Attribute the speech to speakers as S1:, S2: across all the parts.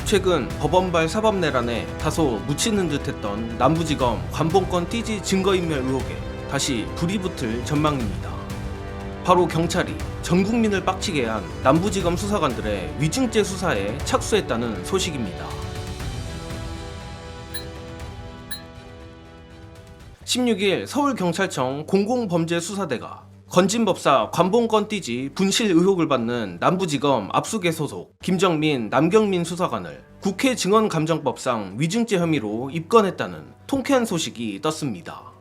S1: 최근 법원발 사법내란에 다소 묻히는 듯했던 남부지검 관본건 띠지 증거인멸 의혹에 다시 불이 붙을 전망입니다. 바로 경찰이 전 국민을 빡치게 한 남부지검 수사관들의 위증죄 수사에 착수했다는 소식입니다. 16일 서울경찰청 공공범죄수사대가 건진법사 관본건 띠지 분실 의혹을 받는 남부지검 압수계 소속 김정민, 남경민 수사관을 국회 증언감정법상 위증죄 혐의로 입건했다는 통쾌한 소식이 떴습니다.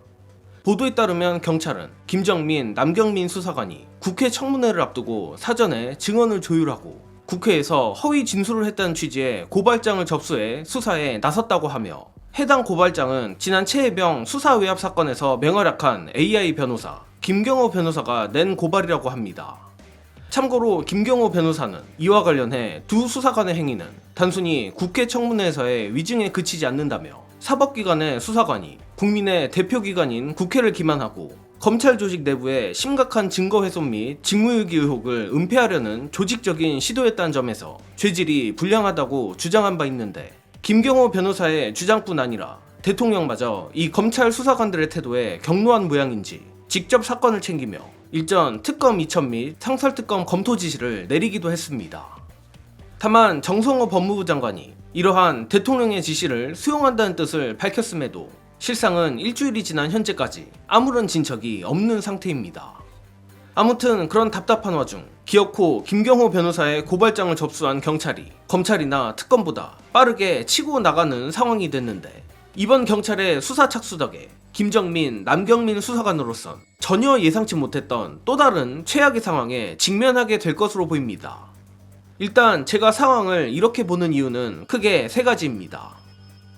S1: 보도에 따르면 경찰은 김정민, 남경민 수사관이 국회 청문회를 앞두고 사전에 증언을 조율하고 국회에서 허위 진술을 했다는 취지의 고발장을 접수해 수사에 나섰다고 하며, 해당 고발장은 지난 최혜병 수사외압 사건에서 맹활약한 AI 변호사 김경호 변호사가 낸 고발이라고 합니다. 참고로 김경호 변호사는 이와 관련해 두 수사관의 행위는 단순히 국회 청문회에서의 위증에 그치지 않는다며, 사법기관의 수사관이 국민의 대표기관인 국회를 기만하고 검찰 조직 내부의 심각한 증거훼손 및 직무유기 의혹을 은폐하려는 조직적인 시도였다는 점에서 죄질이 불량하다고 주장한 바 있는데, 김경호 변호사의 주장뿐 아니라 대통령마저 이 검찰 수사관들의 태도에 격노한 모양인지 직접 사건을 챙기며 일전 특검 이첩 및 상설특검 검토 지시를 내리기도 했습니다. 다만 정성호 법무부 장관이 이러한 대통령의 지시를 수용한다는 뜻을 밝혔음에도 실상은 일주일이 지난 현재까지 아무런 진척이 없는 상태입니다. 아무튼 그런 답답한 와중 기어코 김경호 변호사의 고발장을 접수한 경찰이 검찰이나 특검보다 빠르게 치고 나가는 상황이 됐는데, 이번 경찰의 수사 착수 덕에 김정민, 남경민 수사관으로선 전혀 예상치 못했던 또 다른 최악의 상황에 직면하게 될 것으로 보입니다. 일단 제가 상황을 이렇게 보는 이유는 크게 세 가지입니다.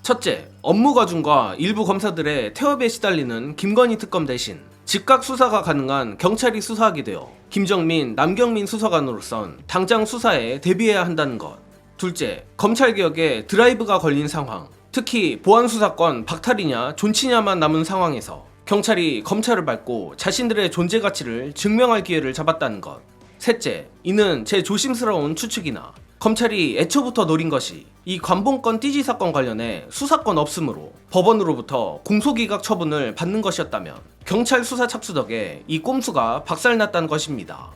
S1: 첫째, 업무 과중과 일부 검사들의 태업에 시달리는 김건희 특검 대신 즉각 수사가 가능한 경찰이 수사하게 되어 김정민, 남경민 수사관으로선 당장 수사에 대비해야 한다는 것. 둘째, 검찰개혁에 드라이브가 걸린 상황, 특히 보안수사권 박탈이냐 존치냐만 남은 상황에서 경찰이 검찰을 밟고 자신들의 존재 가치를 증명할 기회를 잡았다는 것. 셋째, 이는 제 조심스러운 추측이나 검찰이 애초부터 노린 것이 이 관본건 띠지 사건 관련해 수사권 없음으로 법원으로부터 공소기각 처분을 받는 것이었다면 경찰 수사 착수 덕에 이 꼼수가 박살났다는 것입니다.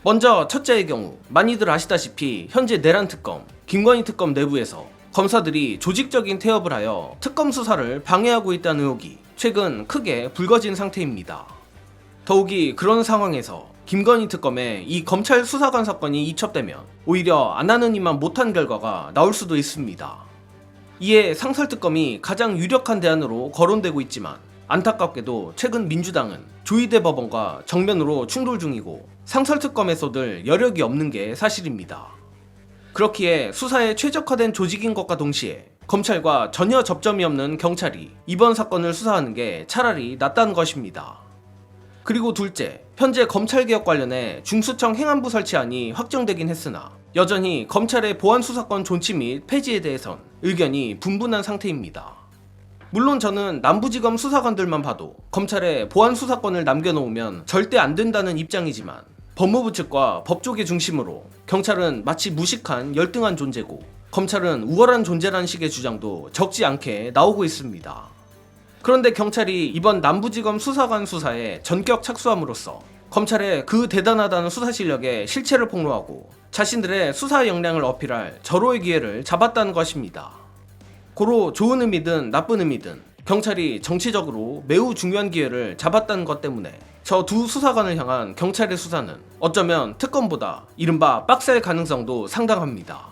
S1: 먼저 첫째의 경우, 많이들 아시다시피 현재 내란 특검, 김건희 특검 내부에서 검사들이 조직적인 태업을 하여 특검 수사를 방해하고 있다는 의혹이 최근 크게 불거진 상태입니다. 더욱이 그런 상황에서 김건희 특검에 이 검찰 수사관 사건이 이첩되면 오히려 안 하는 일만 못한 결과가 나올 수도 있습니다. 이에 상설특검이 가장 유력한 대안으로 거론되고 있지만, 안타깝게도 최근 민주당은 조희대 법원과 정면으로 충돌 중이고 상설특검에 쏟을 여력이 없는 게 사실입니다. 그렇기에 수사에 최적화된 조직인 것과 동시에 검찰과 전혀 접점이 없는 경찰이 이번 사건을 수사하는 게 차라리 낫다는 것입니다. 그리고 둘째, 현재 검찰개혁 관련해 중수청 행안부 설치안이 확정되긴 했으나 여전히 검찰의 보안수사권 존치 및 폐지에 대해선 의견이 분분한 상태입니다. 물론 저는 남부지검 수사관들만 봐도 검찰에 보안수사권을 남겨놓으면 절대 안 된다는 입장이지만, 법무부 측과 법조계 중심으로 경찰은 마치 무식한 열등한 존재고 검찰은 우월한 존재라는 식의 주장도 적지 않게 나오고 있습니다. 그런데 경찰이 이번 남부지검 수사관 수사에 전격 착수함으로써 검찰의 그 대단하다는 수사 실력에 실체를 폭로하고 자신들의 수사 역량을 어필할 절호의 기회를 잡았다는 것입니다. 고로 좋은 의미든 나쁜 의미든 경찰이 정치적으로 매우 중요한 기회를 잡았다는 것 때문에 저 두 수사관을 향한 경찰의 수사는 어쩌면 특검보다 이른바 빡셀 가능성도 상당합니다.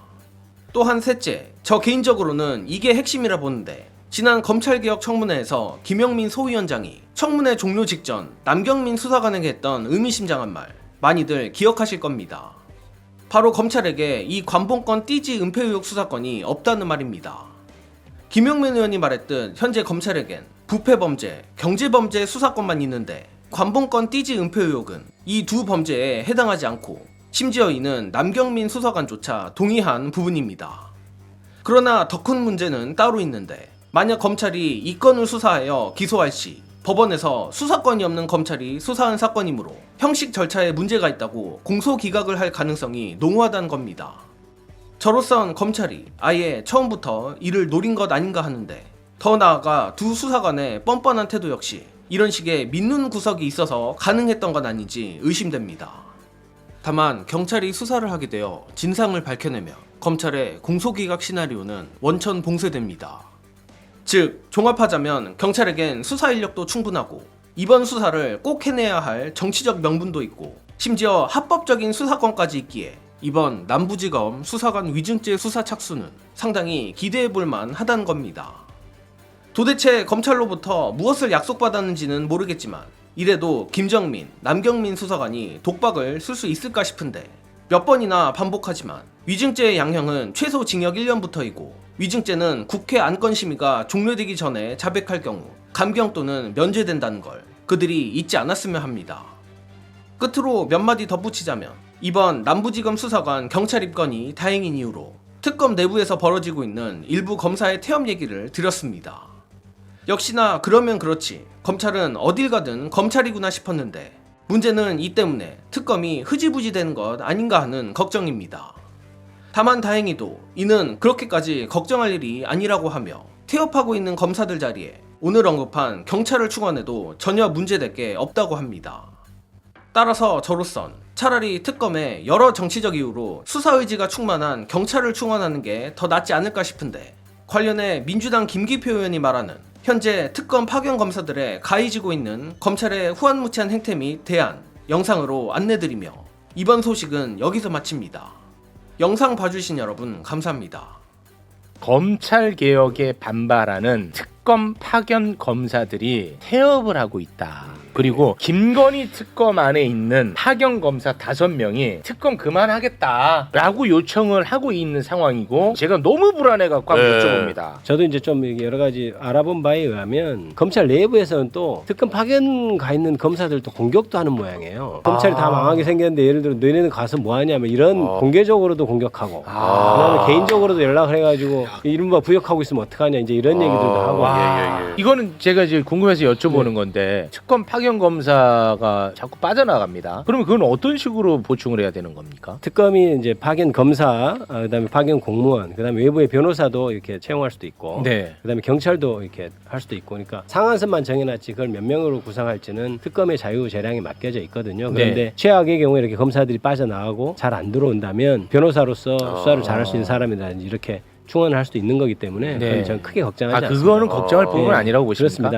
S1: 또한 셋째, 저 개인적으로는 이게 핵심이라 보는데, 지난 검찰개혁 청문회에서 김영민 소위원장이 청문회 종료 직전 남경민 수사관에게 했던 의미심장한 말, 많이들 기억하실 겁니다. 바로 검찰에게 이 관본건 띠지 은폐 의혹 수사권이 없다는 말입니다. 김영민 의원이 말했듯 현재 검찰에겐 부패범죄, 경제범죄 수사권만 있는데 관본건 띠지 은폐 의혹은 이 두 범죄에 해당하지 않고 심지어 이는 남경민 수사관조차 동의한 부분입니다. 그러나 더 큰 문제는 따로 있는데, 만약 검찰이 이 건을 수사하여 기소할 시 법원에서 수사권이 없는 검찰이 수사한 사건이므로 형식 절차에 문제가 있다고 공소기각을 할 가능성이 농후하다는 겁니다. 저로선 검찰이 아예 처음부터 이를 노린 것 아닌가 하는데, 더 나아가 두 수사관의 뻔뻔한 태도 역시 이런 식의 믿는 구석이 있어서 가능했던 건 아닌지 의심됩니다. 다만 경찰이 수사를 하게 되어 진상을 밝혀내며 검찰의 공소기각 시나리오는 원천 봉쇄됩니다. 즉 종합하자면 경찰에겐 수사 인력도 충분하고 이번 수사를 꼭 해내야 할 정치적 명분도 있고 심지어 합법적인 수사권까지 있기에 이번 남부지검 수사관 위증죄 수사 착수는 상당히 기대해볼 만하다는 겁니다. 도대체 검찰로부터 무엇을 약속받았는지는 모르겠지만 이래도 김정민, 남경민 수사관이 독박을 쓸 수 있을까 싶은데, 몇 번이나 반복하지만 위증죄의 양형은 최소 징역 1년부터이고 위증죄는 국회 안건심의가 종료되기 전에 자백할 경우 감경 또는 면제된다는 걸 그들이 잊지 않았으면 합니다. 끝으로 몇 마디 덧붙이자면 이번 남부지검 수사관 경찰 입건이 다행인 이유로 특검 내부에서 벌어지고 있는 일부 검사의 태업 얘기를 드렸습니다. 역시나 그러면 그렇지 검찰은 어딜 가든 검찰이구나 싶었는데, 문제는 이 때문에 특검이 흐지부지 되는 것 아닌가 하는 걱정입니다. 다만 다행히도 이는 그렇게까지 걱정할 일이 아니라고 하며 태업하고 있는 검사들 자리에 오늘 언급한 경찰을 충원해도 전혀 문제될 게 없다고 합니다. 따라서 저로선 차라리 특검에 여러 정치적 이유로 수사 의지가 충만한 경찰을 충원하는 게 더 낫지 않을까 싶은데, 관련해 민주당 김기표 의원이 말하는 현재 특검 파견 검사들의 가해지고 있는 검찰의 후한무치한 행태 및 대안 영상으로 안내드리며 이번 소식은 여기서 마칩니다. 영상 봐주신 여러분 감사합니다.
S2: 검찰 개혁에 반발하는 특검 파견 검사들이 태업을 하고 있다. 그리고 김건희 특검 안에 있는 파견 검사 5명이 특검 그만하겠다 라고 요청을 하고 있는 상황이고, 제가 너무 불안해갖고 한번 여쭤봅니다.
S3: 저도 이제 좀 여러 가지 알아본 바에 의하면 검찰 내부에서는 또 특검 파견 가 있는 검사들도 공격도 하는 모양이에요. 검찰이 다 망하게 생겼는데 예를 들어 너희는 가서 뭐하냐 뭐 이런 공개적으로도 공격하고 그다음에 개인적으로도 연락을 해가지고 이른바 부역하고 있으면 어떡하냐 이제 이런 얘기들도 하고.
S2: 이거는 제가 이제 궁금해서 여쭤보는 건데, 특검 파견 검사가 자꾸 빠져나갑니다. 그러면 그건 어떤 식으로 보충을 해야 되는 겁니까?
S3: 특검이 이제 파견 검사, 그다음에 파견 공무원, 그다음에 외부의 변호사도 이렇게 채용할 수도 있고,
S2: 네.
S3: 그다음에 경찰도 이렇게 할 수도 있고, 그러니까 상한선만 정해놨지 그걸 몇 명으로 구성할지는 특검의 자유 재량에 맡겨져 있거든요. 그런데
S2: 네.
S3: 최악의 경우에 이렇게 검사들이 빠져나가고 잘 안 들어온다면 변호사로서 수사를 잘할 수 있는 사람이라든지 이렇게 충원을 할 수도 있는 거기 때문에
S2: 네.
S3: 그건 저는 크게 걱정하지 않습니다.
S2: 그거는 걱정할 부분은 아니라고 보십니까?
S3: 그렇습니다.